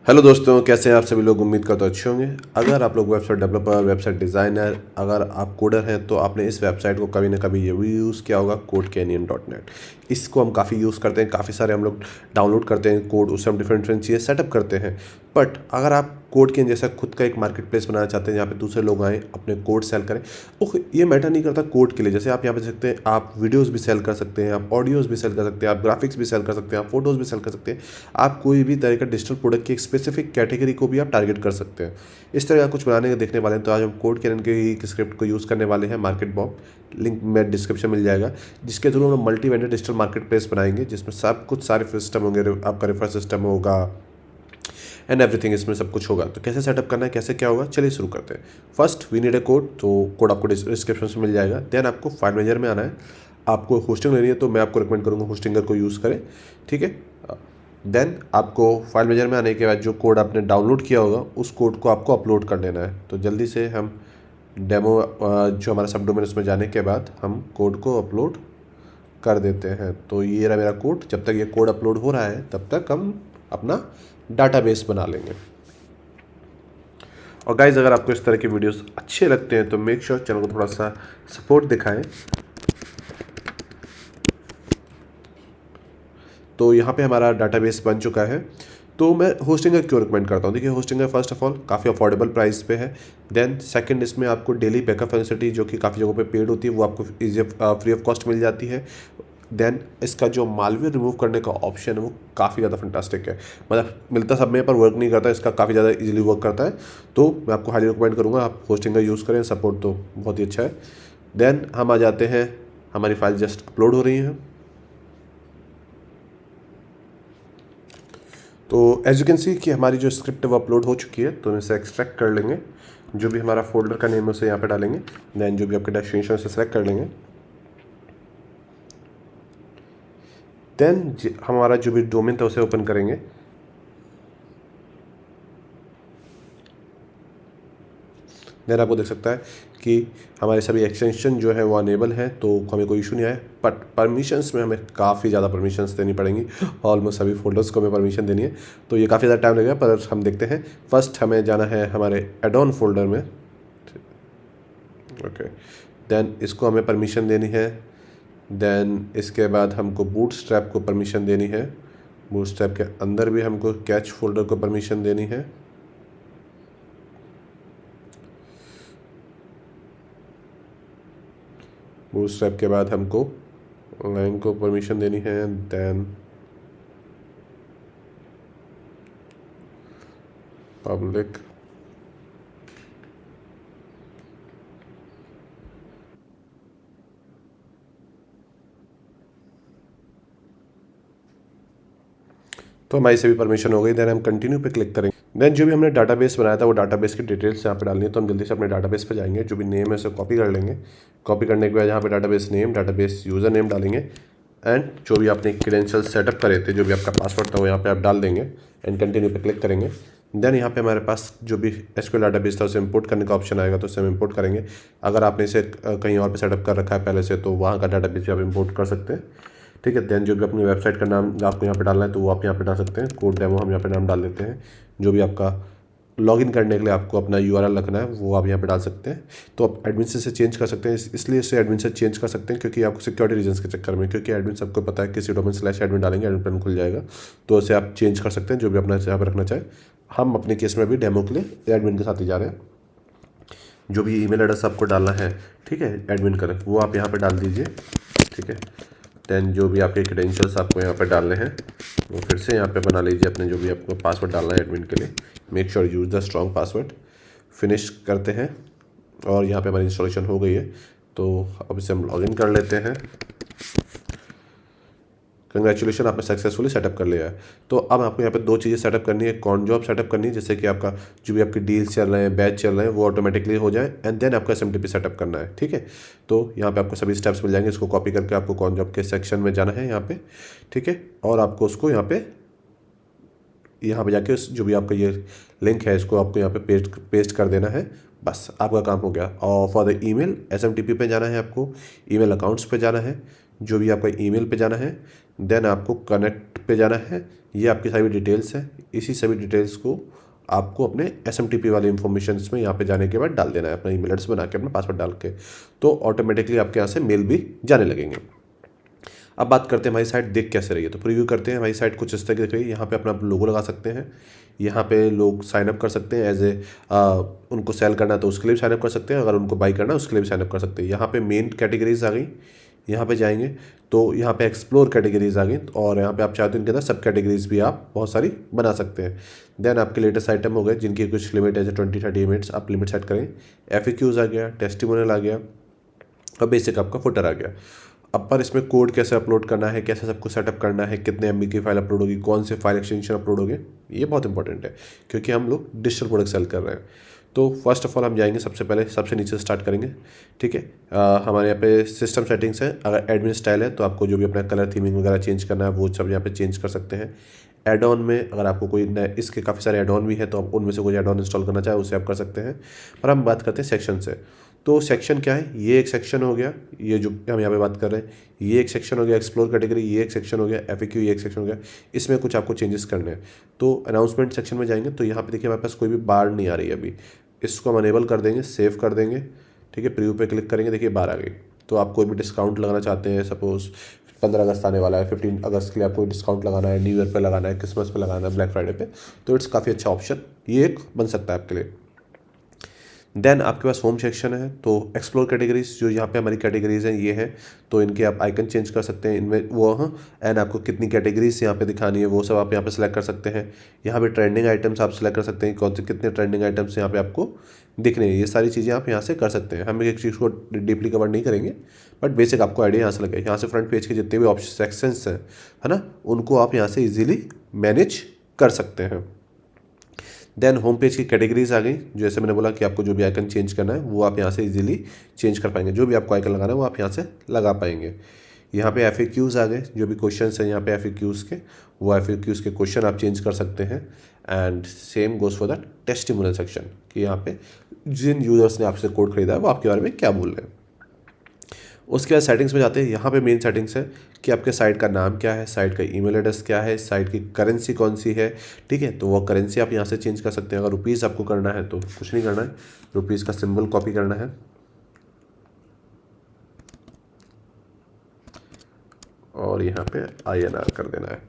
Hello दोस्तों, कैसे हैं आप सभी लोग। उम्मीद करता अच्छे होंगे। अगर आप लोग वेबसाइट डेवलपर, वेबसाइट डिज़ाइनर, अगर आप कोडर हैं तो आपने इस वेबसाइट को कभी ना कभी ये भी यूज़ किया होगा, कोडकेनियन.net। इसको हम काफ़ी यूज़ करते हैं, काफ़ी सारे हम लोग डाउनलोड करते हैं कोड, उससे हम डिफरेंट डिफरेंट चीज़ें सेटअप करते हैं। बट अगर आप कोडकेन जैसा खुद का एक मार्केट प्लेस बनाना चाहते हैं जहाँ पे दूसरे लोग आएँ, अपने कोड सेल करें, तो ये मैटर नहीं करता कोड के लिए। जैसे आप यहाँ पे देख सकते हैं, आप वीडियोज़ भी सेल कर सकते हैं, आप ऑडियोज़ भी सेल कर सकते हैं, आप ग्राफिक्स भी सेल कर सकते हैं, आप फोटोज़ भी सेल कर सकते हैं। आप कोई भी तरह का डिजिटल प्रोडक्ट की एक स्पेसिफिक कैटेगरी को भी आप टारगेट कर सकते हैं। इस तरह का कुछ बनाने का देखने वाले हैं। तो आज हम कोडकेनियन की स्क्रिप्ट को यूज़ करने वाले हैं, मार्केट बॉम्ब। लिंक में डिस्क्रिप्शन मिल जाएगा, जिसके थ्रू हम multi vendor digital market place बनाएंगे, जिसमें सब कुछ सारे सिस्टम होंगे, आपका रेफर सिस्टम होगा एंड एवरीथिंग, इसमें सब कुछ होगा। तो कैसे सेटअप करना है, कैसे क्या होगा, चलिए शुरू करते हैं। First we need a code, तो कोड आपको डिस्क्रिप्शन में मिल जाएगा। देन आपको फाइल मैनेजर में आना है। आपको होस्टिंग लेनी है तो मैं आपको रिकमेंड करूँगा होस्टिंगर को यूज़ करें, ठीक है। देन आपको फाइल मैनेजर में आने के बाद जो कोड आपने डाउनलोड किया होगा उस कोड को आपको अपलोड कर देना है। तो जल्दी से हम डेमो जो हमारा सब डोमेन, उसमें जाने के बाद हम कोड को अपलोड कर देते हैं। तो ये रहा मेरा कोड। जब तक ये कोड अपलोड हो रहा है तब तक हम अपना डाटाबेस बना लेंगे। और गाइज, अगर आपको इस तरह की वीडियोस अच्छे लगते हैं तो मेक श्योर चैनल को थोड़ा सा सपोर्ट दिखाएं। तो यहाँ पे हमारा डाटाबेस बन चुका है। तो मैं होस्टिंगर क्यों रिकमेंड करता हूँ, देखिए होस्टिंगर फर्स्ट ऑफ ऑल काफ़ी अफोर्डेबल प्राइस पे है। देन सेकंड, इसमें आपको डेली बैकअप फैसिलिटी जो कि काफ़ी जगहों पे पेड होती है वो आपको फ्री ऑफ कॉस्ट मिल जाती है। देन इसका जो मालवेयर रिमूव करने का ऑप्शन है वो काफ़ी ज़्यादा फंटास्टिक है। मतलब मिलता सब में पर वर्क नहीं करता, इसका काफ़ी ज़्यादा इजीली वर्क करता है। तो मैं आपको हाईली रिकमेंड करूँगा आप होस्टिंगर यूज़ करें, सपोर्ट तो बहुत ही अच्छा है। देन हम आ जाते हैं, हमारी फाइल जस्ट अपलोड हो रही है। तो एज यू कैन सी कि हमारी जो स्क्रिप्ट है वो अपलोड हो चुकी है। तो हम इसे एक्सट्रैक्ट कर लेंगे, जो भी हमारा फोल्डर का नेम है उसे यहाँ पे डालेंगे। देन जो भी आपके डेस्टिनेशन उसे सेलेक्ट कर लेंगे। देन हमारा जो भी डोमेन था उसे ओपन करेंगे। देन आपको देख सकता है कि हमारे सभी एक्सटेंशन जो है वो अनेबल है, तो हमें कोई इशू नहीं आया। बट परमिशंस में हमें काफ़ी ज़्यादा परमिशंस देनी पड़ेंगी। ऑलमोस्ट सभी फोल्डर्स को हमें परमिशन देनी है, तो ये काफ़ी ज़्यादा टाइम लगेगा, पर हम देखते हैं। फर्स्ट हमें जाना है हमारे एड ऑन फोल्डर में, ओके। देन इसको हमें परमिशन देनी है। देन इसके बाद हमको बूटस्ट्रैप को परमिशन देनी है। बूटस्ट्रैप के अंदर भी हमको कैच फोल्डर को परमिशन देनी है। बूटस्ट्रैप के बाद हमको लाइन को परमिशन देनी है। देन पब्लिक, तो हमारी सभी परमिशन हो गई। देन हम कंटिन्यू पे क्लिक करेंगे। देन जो भी हमने डाटाबेस बनाया था वो डाटाबेस की डिटेल्स यहाँ पे डालनी है। तो हम जल्दी से अपने डाटाबेस पे जाएंगे, जो भी नेम है उसे कॉपी कर लेंगे। कॉपी करने के बाद यहाँ पे database name, database user name डालेंगे। एंड जो भी आपने क्रेडेंशियल सेटअप करे थे, जो भी आपका पासवर्ड था वो यहाँ पे आप डाल देंगे। एंड कंटिन्यू पे क्लिक करेंगे। देन यहाँ पे हमारे पास जो भी एसक्यूएल डाटाबेस था उसे इंपोर्ट करने का ऑप्शन आएगा, तो उसे हम इंपोर्ट करेंगे। अगर आपने इसे कहीं और पे सेटअप कर रखा है पहले से, तो वहाँ का डाटाबेस भी आप इंपोर्ट कर सकते हैं, ठीक है। देन जो भी अपनी वेबसाइट का नाम आपको यहाँ पे डालना है तो वो आप यहाँ पे डाल सकते हैं। कोड डेमो हम यहाँ पे नाम डाल देते हैं। जो भी आपका लॉगिन करने के लिए आपको अपना यूआरएल रखना है वो आप यहाँ पे डाल सकते हैं। तो आप एडमिन से चेंज कर सकते हैं, इसलिए इसे एडमिन से चेंज कर सकते हैं क्योंकि आपको सिक्योरिटी रीजंस के चक्कर में, क्योंकि एडमिन सबको पता है किसी डोमेन /एडमिन डालेंगे एडमिन पैन खुल जाएगा। तो इसे आप चेंज कर सकते हैं, जो भी अपना यहाँ पर रखना चाहे। हम अपने केस में भी डेमो के लिए एडमिन के साथ ही जा रहे हैं। जो भी ईमेल एड्रेस आपको डालना है, ठीक है, एडमिन का, वो आप यहाँ पे डाल दीजिए, ठीक है। देन जो भी आपके क्रेडेंशियल्स आपको यहाँ पे डालने हैं वो फिर से यहाँ पे बना लीजिए अपने, जो भी आपको पासवर्ड डालना है एडमिन के लिए। Make sure use the strong password. Finish करते हैं और यहाँ पे हमारी इंस्टॉलेशन हो गई है। तो अब इसे हम लॉगिन कर लेते हैं। कंग्रेचुलेशन, आपने सक्सेसफुली सेटअप कर लिया है। तो अब आपको यहाँ पे दो चीज़ें सेटअप करनी है। कॉन जॉब सेटअप करनी है, जिससे कि आपका जो भी आपके डील्स चल रहे हैं, बैच चल रहे हैं, वो ऑटोमेटिकली हो जाए। एंड देन आपको SMTP सेटअप करना है, ठीक है। तो यहाँ पे आपको सभी स्टेप्स मिल जाएंगे। इसको कॉपी करके आपको कॉन जॉब के सेक्शन में जाना है यहाँ पे, ठीक है। और आपको उसको यहाँ पे जाके जो भी आपका ये लिंक है इसको आपको यहाँ पे पेस्ट कर देना है। बस आपका काम हो गया। और फॉर द ईमेल SMTP पे जाना है, आपको ईमेल अकाउंट्स पे जाना है। जो भी आपका ईमेल पे जाना है, देन आपको कनेक्ट पे जाना है। ये आपकी सारी डिटेल्स है। इसी सभी डिटेल्स को आपको अपने SMTP वाले इन्फॉर्मेशन में यहाँ पे जाने के बाद डाल देना है, अपना ईमेल एड्रेस बना के, अपना पासवर्ड डाल के, तो ऑटोमेटिकली आपके यहाँ से मेल भी जाने लगेंगे। अब बात करते हैं हमारी साइट देख कैसे रही है, तो प्रीव्यू करते हैं। हमारी साइट कुछ इस तरह की दिख रही है। यहाँ पे अपना लोगो लगा सकते हैं, यहाँ पे लोग साइन अप कर सकते हैं एज ए, उनको सेल करना है तो उसके लिए भी साइन अप कर सकते हैं, अगर उनको बाई करना है उसके लिए भी साइन अप कर सकते हैं। यहाँ पे मेन कैटेगरीज आ गई, यहाँ पे जाएंगे तो यहाँ पे एक्सप्लोर कैटेगरीज आ गई, और यहाँ पे आप चाहते हो इनके अंदर सब कैटेगरीज भी आप बहुत सारी बना सकते हैं। देन आपके लेटेस्ट आइटम हो गए जिनकी कुछ लिमिट है, जैसे 20-30 मिनट्स आप लिमिट सेट करें। FAQs आ गया, टेस्टिमोनियल आ गया, और बेसिक आपका फुटर आ गया। अब पर इसमें कोड कैसे अपलोड करना है, कैसे सबको सेटअप करना है, कितने MB की फाइल अपलोड होगी, कौन से फाइल एक्सटेंशन अपलोड होंगे, ये बहुत इंपॉर्टेंट है क्योंकि हम लोग डिजिटल प्रोडक्ट सेल कर रहे हैं। तो फर्स्ट ऑफ ऑल हम जाएंगे, सबसे पहले सबसे नीचे स्टार्ट करेंगे। ठीक है, हमारे यहाँ पे सिस्टम सेटिंग्स है। अगर एडमिन स्टाइल है तो आपको जो भी अपना कलर थीमिंग वगैरह चेंज करना है वो सब यहाँ पे चेंज कर सकते हैं। एड ऑन में अगर आपको कोई नए, इसके काफ़ी सारे एड ऑन भी है तो आप उनमें से कोई एड ऑन इंस्टॉल करना चाहे उसे आप कर सकते हैं। पर हम बात करते हैं सेक्शन से। तो सेक्शन क्या है, ये एक सेक्शन हो गया, ये जो हम यहाँ पे बात कर रहे हैं ये एक सेक्शन हो गया, एक्सप्लोर कैटेगरी ये एक सेक्शन हो गया, FAQ ये एक सेक्शन हो गया। इसमें कुछ आपको चेंजेस करने हैं। तो अनाउंसमेंट सेक्शन में जाएंगे तो यहाँ पे देखिए हमारे पास कोई भी बार नहीं आ रही है अभी, इसको हम अनेबल कर देंगे, सेव कर देंगे। ठीक है, प्रीव्यू पे क्लिक करेंगे, देखिए बार आ गई। तो आप कोई भी डिस्काउंट लगाना चाहते हैं, सपोज 15 अगस्त आने वाला है, 15 अगस्त के लिए आपको डिस्काउंट लगाना है, न्यू ईयर पे लगाना है, क्रिसमस पे लगाना है, ब्लैक फ्राइडे पे, तो इट्स काफ़ी अच्छा ऑप्शन ये एक बन सकता है आपके लिए। देन आपके पास होम सेक्शन है, तो एक्सप्लोर कैटेगरीज जो यहाँ पे हमारी कैटेगरीज हैं ये है, तो इनके आप आइकन चेंज कर सकते हैं इनमें वो, हाँ, एंड आपको कितनी कैटेगरीज यहाँ पे दिखानी है वो सब आप यहाँ पे सेलेक्ट कर सकते हैं। यहाँ पे ट्रेंडिंग आइटम्स आप सेलेक्ट कर सकते हैं, कौन से कितने ट्रेंडिंग आइटम्स यहाँ पे आपको दिखने हैं, ये सारी चीज़ें आप यहाँ से कर सकते हैं। हम एक चीज़ को डीपली कवर नहीं करेंगे, बट बेसिक आपको आइडिया यहाँ से लगे। यहाँ से फ्रंट पेज के जितने भी ऑप्शन सेक्शंस हैं, है ना, उनको आप यहाँ से ईजिली मैनेज कर सकते हैं। देन होम पेज की कैटेगरीज आ गई, जैसे मैंने बोला कि आपको जो भी आइकन चेंज करना है वो आप यहाँ से इजीली चेंज कर पाएंगे, जो भी आपको आइकन लगाना है वो आप यहाँ से लगा पाएंगे। यहाँ पे FAQs आ गए, जो भी क्वेश्चंस हैं यहाँ पे FAQs के, वो FAQs के क्वेश्चन आप चेंज कर सकते हैं। And same goes for the testimonial section कि यहाँ पे जिन यूजर्स ने आपसे कोड खरीदा है वो आपके बारे में क्या बोल रहे हैं। उसके बाद सेटिंग्स में जाते हैं। यहाँ पे मेन सेटिंग्स है कि आपके साइट का नाम क्या है, साइट का ईमेल एड्रेस क्या है, साइट की करेंसी कौन सी है। ठीक है, तो वो करेंसी आप यहाँ से चेंज कर सकते हैं। अगर रुपीज़ आपको करना है तो कुछ नहीं करना है, रुपीज़ का सिंबल कॉपी करना है और यहाँ पे INR कर देना है।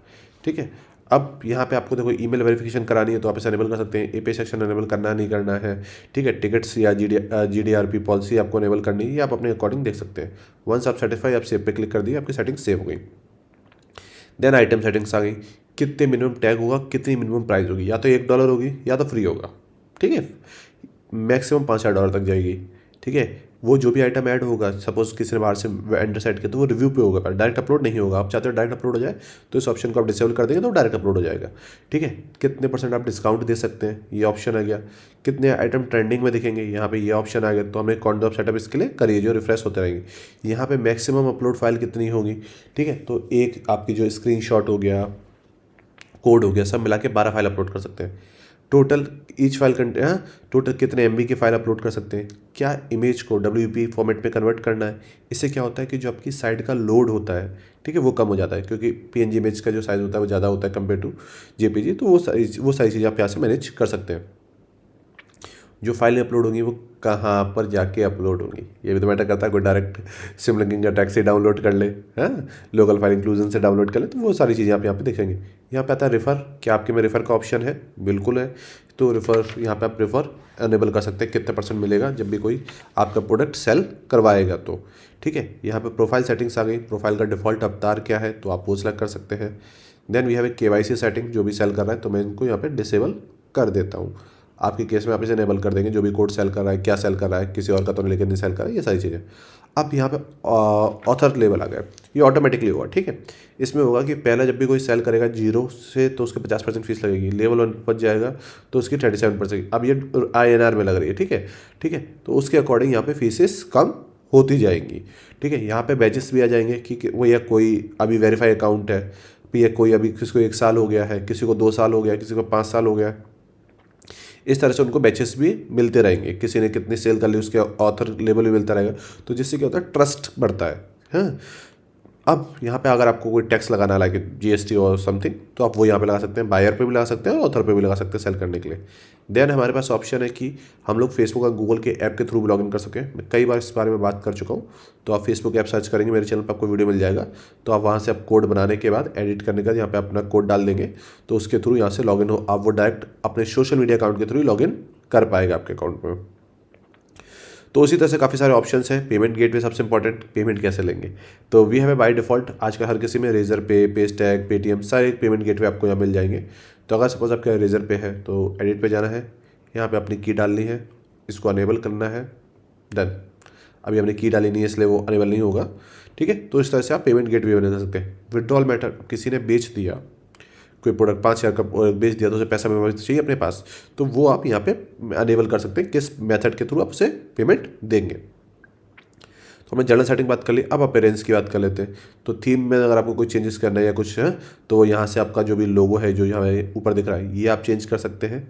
ठीक है, अब यहाँ पे आपको देखो ईमेल वेरिफिकेशन करानी है तो आप इसे अनेबल कर सकते हैं। API सेक्शन अनेबल करना नहीं करना है। ठीक है, टिकट्स या GDRP पॉलिसी आपको अनेबल करनी है, ये आप अपने अकॉर्डिंग देख सकते हैं। वंस आप सेटिस्फाई, आप सेव पे क्लिक कर दिए, आपकी सेटिंग सेव हो गई। देन आइटम सेटिंग्स आ गई, कितने मिनिमम टैग होगा, कितनी मिनिमम प्राइस होगी, या तो $1 होगी या तो फ्री होगा। ठीक है, मैक्सिमम $5,000 तक जाएगी। ठीक है, वो जो भी आइटम ऐड होगा, सपोज किसी ने बाहर से वेंडर साइड के, तो वो रिव्यू पे होगा, डायरेक्ट अपलोड नहीं होगा। आप चाहते हो डायरेक्ट अपलोड हो जाए तो इस ऑप्शन को आप डिसेबल कर देंगे तो डायरेक्ट अपलोड हो जाएगा। ठीक है, कितने % आप डिस्काउंट दे सकते हैं, ये ऑप्शन आ गया। कितने आइटम ट्रेंडिंग में दिखेंगे, यहाँ पे ये ऑप्शन आ गया। तो हमें कॉन्डो सेटअप इसके लिए करिए जो रिफ्रेश होते रहेंगे। यहाँ पे मैक्सिमम अपलोड फाइल कितनी होगी। ठीक है, तो एक आपकी जो स्क्रीनशॉट हो गया, कोड हो गया, सब मिला के 12 फाइल अपलोड कर सकते हैं। टोटल ईच फाइल टोटल कितने MB की फाइल अपलोड कर सकते हैं। क्या इमेज को WP फॉर्मेट में कन्वर्ट करना है। इससे क्या होता है कि जो आपकी साइट का लोड होता है, ठीक है, वो कम हो जाता है, क्योंकि PNG इमेज का जो साइज़ होता है वो ज़्यादा होता है कंपेयर टू JPG। तो वो सारी चीज़ें आप यहाँ से मैनेज कर सकते हैं। जो फाइलें अपलोड होंगी वो कहाँ पर जाके अपलोड होंगी, ये भी तो मैटर करता है। कोई डायरेक्ट सिमलिंकिंग अटैक से डाउनलोड कर ले, हाँ, लोकल फाइल इंक्लूजन से डाउनलोड कर ले, तो वो सारी चीज़ें आप यहाँ पे देखेंगे। यहाँ पे आता है रेफ़र, क्या आपके में रेफ़र का ऑप्शन है, बिल्कुल है। तो रेफ़र यहाँ पे आप रेफ़र अनेबल कर सकते हैं, कितने % मिलेगा जब भी कोई आपका प्रोडक्ट सेल करवाएगा तो। ठीक है, यहाँ पे प्रोफाइल सेटिंग्स आ गई, प्रोफाइल का डिफ़ॉल्ट अवतार क्या है तो आप वो सेलेक्ट कर सकते हैं। Then we have a KYC setting, जो भी सेल कर रहा है तो मैं इनको यहाँ पे डिसेबल कर देता हूँ। आपके केस में आप इसे इनेबल कर देंगे, जो भी कोड सेल कर रहा है, क्या सेल कर रहा है, किसी और का तो नहीं लेकिन नहीं सेल कर रहा है, ये सारी चीज़ें। अब यहाँ पे ऑथर लेवल आ गया, ये ऑटोमेटिकली होगा। ठीक है, इसमें होगा कि पहला जब भी कोई सेल करेगा 0 से तो उसके 50% फीस लगेगी, लेवल 1 पर जाएगा तो उसकी 37%। अब ये INR में लग रही है। ठीक है, ठीक है, तो उसके अकॉर्डिंग यहाँ पे फीसेस कम होती जाएंगी। ठीक है, यहाँ पे बैचेस भी आ जाएंगे कि वो या कोई अभी वेरीफाई अकाउंट है, या कोई अभी किसी को 1 साल हो गया है, किसी को 2 साल हो गया, किसी को 5 साल हो गया। इस तरह से उनको बैचेस भी मिलते रहेंगे, किसी ने कितनी सेल कर ली उसके ऑथर लेवल भी मिलता रहेगा, तो जिससे क्या होता है ट्रस्ट बढ़ता है। हाँ, अब यहाँ पे अगर आपको कोई टैक्स लगाना है लाइक जीएसटी और समथिंग, तो आप वो यहाँ पे लगा सकते हैं, बायर पे भी लगा सकते हैं और ऑथर पे भी लगा सकते हैं सेल करने के लिए। देन हमारे पास ऑप्शन है कि हम लोग फेसबुक और गूगल के ऐप के थ्रू भी लॉगिन कर सकें। मैं कई बार इस बारे में बात कर चुका हूँ। तो आप फेसबुक ऐप सर्च करेंगे, मेरे चैनल पर आपको वीडियो मिल जाएगा। तो आप वहाँ से आप कोड बनाने के बाद एडिट करने के बाद यहाँ पे अपना कोड डाल देंगे, तो उसके थ्रू यहाँ से लॉगिन हो, आप वो डायरेक्ट अपने सोशल मीडिया अकाउंट के थ्रू लॉगिन कर पाएगा आपके अकाउंट में। तो उसी तरह से काफ़ी सारे ऑप्शंस हैं। पेमेंट गेटवे सबसे इंपॉर्टेंट, पेमेंट कैसे लेंगे, तो we have a by default आजकल हर किसी में रेजर पे, पेस्टैग, पेटीएम, सारे पेमेंट गेटवे आपको यहाँ मिल जाएंगे। तो अगर सपोज आपका रेजर पे है तो एडिट पे जाना है, यहाँ पे अपनी की डालनी है, इसको अनेबल करना है, डन। अभी हमने की डाली नहीं है इसलिए वो अनेबल नहीं होगा, ठीक है। तो इस तरह से आप पेमेंट गेटवे बना सकते हैं। विड्रॉल मैटर, किसी ने बेच दिया कोई प्रोडक्ट 5,000 का बेच दिया तो उसे पैसा चाहिए अपने पास, तो वो आप यहाँ पे अनेबल कर सकते हैं किस मेथड के थ्रू आप उसे पेमेंट देंगे। तो हमने जनरल सेटिंग बात कर ली, अब अपीयरेंस की बात कर लेते हैं। तो थीम में अगर आपको कोई चेंजेस करना है या कुछ है, तो यहाँ से आपका जो भी लोगो है जो यहाँ ऊपर दिख रहा है ये आप चेंज कर सकते हैं,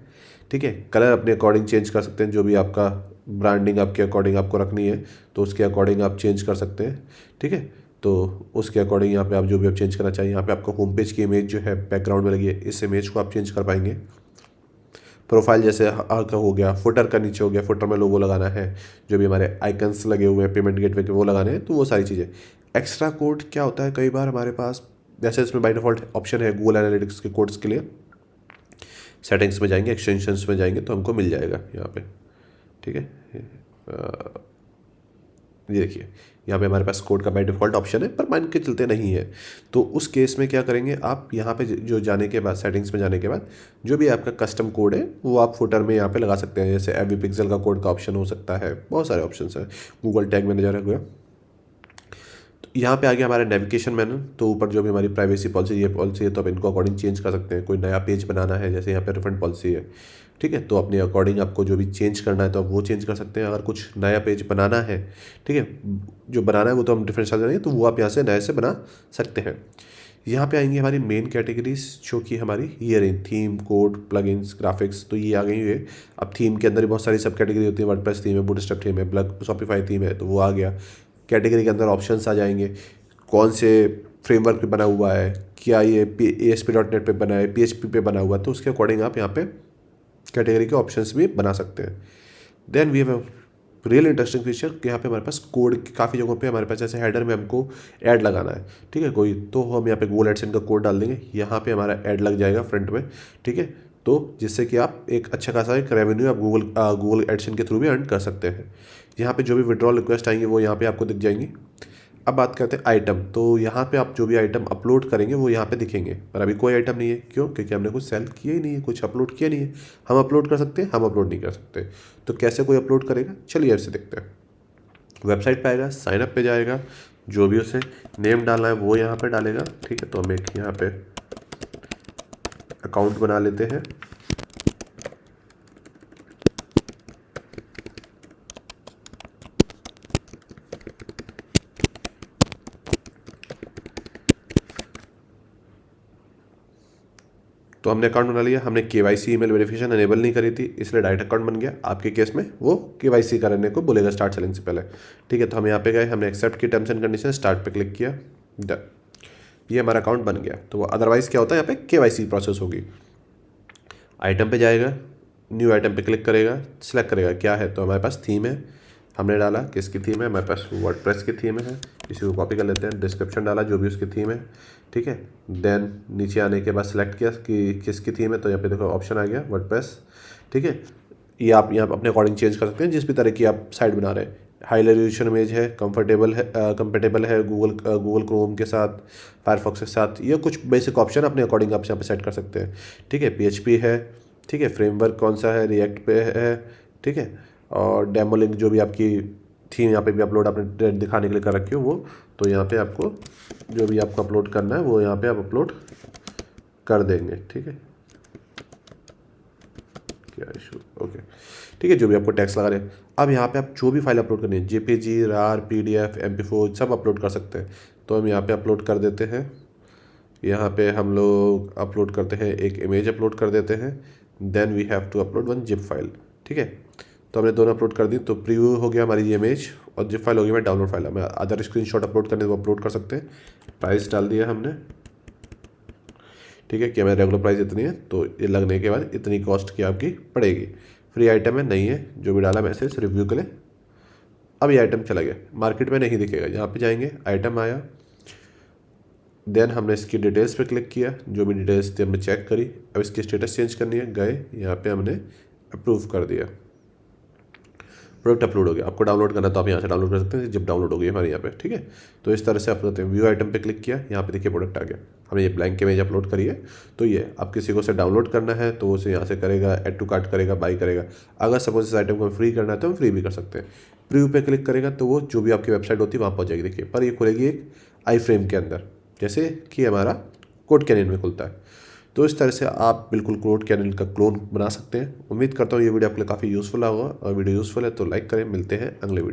ठीक है। कलर अपने अकॉर्डिंग चेंज कर सकते हैं, जो भी आपका ब्रांडिंग आपके अकॉर्डिंग आपको रखनी है तो उसके अकॉर्डिंग आप चेंज कर सकते हैं, ठीक है। तो उसके अकॉर्डिंग यहाँ पे आप जो भी आप चेंज करना चाहिए, यहाँ पे आपको होम पेज की इमेज जो है बैकग्राउंड में लगी है, इस इमेज को आप चेंज कर पाएंगे। प्रोफाइल जैसे का हो गया, फुटर का नीचे हो गया, फुटर में लोगो लगाना है, जो भी हमारे आइकन्स लगे हुए हैं पेमेंट गेटवे के वो लगाने हैं, तो वो सारी चीज़ें। एक्स्ट्रा कोड क्या होता है, कई बार हमारे पास जैसे इसमें बाय डिफॉल्ट ऑप्शन है गूगल एनालिटिक्स के कोड्स के लिए, सेटिंग्स में जाएंगे, एक्सटेंशंस में जाएंगे तो हमको मिल जाएगा यहाँ पे, ठीक है। ये देखिए यहाँ पे हमारे पास कोड का बाय डिफ़ॉल्ट ऑप्शन है, पर मान के चलते नहीं है। तो उस केस में क्या करेंगे आप, यहाँ पे जो जाने के बाद सेटिंग्स में जाने के बाद जो भी आपका कस्टम कोड है वो आप फुटर में यहाँ पे लगा सकते हैं। जैसे एवरी पिक्सल का कोड का ऑप्शन हो सकता है, बहुत सारे ऑप्शन हैं। गूगल टैग मैनेजर है, तो यहाँ पे आ गया हमारा नेविगेशन मैनर। तो ऊपर जो भी हमारी प्राइवेसी पॉलिसी ये पॉलिसी है तो आप इनको अकॉर्डिंग चेंज कर सकते हैं। कोई नया पेज बनाना है, जैसे यहाँ पे रिफंड पॉलिसी है, ठीक है, तो अपने अकॉर्डिंग आपको जो भी चेंज करना है तो आप वो चेंज कर सकते हैं। अगर कुछ नया पेज बनाना है, ठीक है, जो बनाना है वो तो हम डिफरेंट चार्ज करेंगे, तो वो आप यहाँ से नए से बना सकते हैं। यहाँ पे आएंगी हमारी मेन कैटेगरीज जो कि हमारी ये रही, थीम, कोड, प्लगइन्स, ग्राफिक्स, तो ये आ गई है। अब थीम के अंदर भी बहुत सारी सब कैटेगरी होती है, वर्डप्रेस थीम है, बूटस्ट्रैप थीम है, ब्लॉग शॉपिफाई थीम है, तो वो आ गया। कैटेगरी के अंदर ऑप्शंस आ जाएंगे, कौन से फ्रेमवर्क पे बना हुआ है, क्या ये ASP.NET पे बना है, PHP पे बना हुआ है, तो उसके अकॉर्डिंग आप यहाँ पे कैटेगरी के ऑप्शंस भी बना सकते हैं। Then we have real interesting feature कि यहाँ पे हमारे पास कोड काफ़ी जगहों पे हमारे पास जैसे हेडर में हमको ऐड लगाना है, ठीक है, कोई तो हम यहाँ पे गूगल एडसेंस का कोड डाल देंगे, यहाँ पे हमारा ऐड लग जाएगा फ्रंट में, ठीक है। तो जिससे कि आप एक अच्छा खासा एक रेवेन्यू आप गूगल एडसेंस के थ्रू भी अर्न कर सकते हैं। यहाँ पे जो भी विड्रॉल रिक्वेस्ट आएंगे वो यहाँ पे आपको दिख जाएंगी। अब बात करते हैं आइटम, तो यहाँ पे आप जो भी आइटम अपलोड करेंगे वो यहाँ पे दिखेंगे, पर अभी कोई आइटम नहीं है, क्यों, क्योंकि हमने कुछ सेल किया ही नहीं है, कुछ अपलोड किया नहीं है। हम अपलोड कर सकते हैं, हम अपलोड नहीं कर सकते। तो कैसे कोई अपलोड करेगा, चलिए ऐसे देखते हैं। वेबसाइट पे आएगा, साइनअप पे जाएगा, जो भी उसे नेम डालना है वो यहाँ पे डालेगा, ठीक है। तो हम एक यहाँ पे अकाउंट बना लेते हैं। तो हमने अकाउंट बना लिया, हमने KYC ईमेल वेरिफिकेशन अनेबल नहीं करी थी इसलिए डायरेक्ट अकाउंट बन गया। आपके केस में वो KYC करने को बोलेगा स्टार्ट सेलिंग से पहले, ठीक है। तो हम यहाँ पे गए, हमने एक्सेप्ट की टर्म्स एंड कंडीशन, स्टार्ट पे क्लिक किया, डन, ये हमारा अकाउंट बन गया। तो अदरवाइज क्या होता है, यहाँ पे KYC प्रोसेस होगी। आइटम पे जाएगा, न्यू आइटम पे क्लिक करेगा, सिलेक्ट करेगा क्या है, तो हमारे पास थीम है, हमने डाला किसकी थीम है, हमारे पास वर्डप्रेस की थीम है, इसी को कॉपी कर लेते हैं। डिस्क्रिप्शन डाला जो भी उसकी थीम है, ठीक है। देन नीचे आने के बाद सिलेक्ट किया कि किसकी थीम है, तो यहाँ पे देखो ऑप्शन आ गया वर्डप्रेस, ठीक है। ये आप यहाँ अपने अकॉर्डिंग चेंज कर सकते हैं जिस भी तरह की आप साइट बना रहे हैं। हाई रेजोल्यूशन इमेज है, कंफर्टेबल है गूगल क्रोम के साथ, फायरफॉक्स के साथ, ये कुछ बेसिक ऑप्शन अपने अकॉर्डिंग आप यहाँ पे सेट कर सकते हैं, ठीक है। PHP है, ठीक है, फ्रेमवर्क कौन सा है, रिएक्ट पे है, ठीक है, और डेमो लिंक जो भी आपकी थीम यहाँ पे भी अपलोड आपने दिखाने के लिए कर रखी हो वो, तो यहाँ पे आपको जो भी आपको अपलोड करना है वो यहाँ पे आप अपलोड कर देंगे, ठीक है। क्या इशू, ओके, ठीक है, जो भी आपको टैक्स लगा रहे हैं। अब यहाँ पे आप जो भी फाइल अपलोड करनी है, JPG, RAR, PDF, MP4 सब अपलोड कर सकते हैं। तो हम यहाँ पे अपलोड कर देते हैं, यहाँ पे हम लोग अपलोड करते हैं, एक इमेज अपलोड कर देते हैं। Then we have to upload one zip file, ठीक है। तो हमने दोनों अपलोड कर दी, तो प्रीव्यू हो गया हमारी ये इमेज, और जिप फाइल हो गई हमारी डाउनलोड फाइल। हमें अदर स्क्रीनशॉट अपलोड करने वो अपलोड कर सकते हैं। प्राइस डाल दिया हमने, ठीक है कि हमारी रेगुलर प्राइस इतनी है, तो ये लगने के बाद इतनी कॉस्ट की आपकी पड़ेगी। फ्री आइटम है, नहीं है, जो भी डाला मैसेज रिव्यू के लिए। अब ये आइटम चला गया, मार्केट में नहीं दिखेगा। यहाँ पे जाएंगे, आइटम आया, देन हमने इसकी डिटेल्स पे क्लिक किया, जो भी डिटेल्स थी हमने चेक करी। अब इसकी स्टेटस चेंज करनी है, गए यहाँ पे हमने अप्रूव कर दिया, प्रोडक्ट अपलोड हो गया। आपको डाउनलोड करना तो आप यहाँ से डाउनलोड कर सकते हैं, जब डाउनलोड हो गई हमारे यहाँ पे, ठीक है। तो इस तरह से आप करते हैं। व्यू आइटम पे क्लिक किया, यहाँ पे देखिए प्रोडक्ट आ गया। हमने ये ब्लैंक इमेज अपलोड करी है, तो ये आप किसी को से डाउनलोड करना है तो उसे यहाँ से करेगा, ऐड टू कार्ट करेगा, बाई करेगा। अगर सपोज इस आइटम को फ्री करना है तो हम फ्री भी कर सकते हैं। प्रीव्यू पे क्लिक करेगा तो वो जो भी आपकी वेबसाइट होती है वहाँ पहुँच जाएगी। देखिए पर ये खुलेगी एक आई फ्रेम के अंदर, जैसे कि हमारा कोड कैनियन में खुलता है। तो इस तरह से आप बिल्कुल कोड कैनियन का क्लोन बना सकते हैं। उम्मीद करता हूँ ये वीडियो आपके लिए काफ़ी यूज़फुल होगा, और वीडियो यूज़फुल है तो लाइक करें। मिलते हैं अगले वीडियो।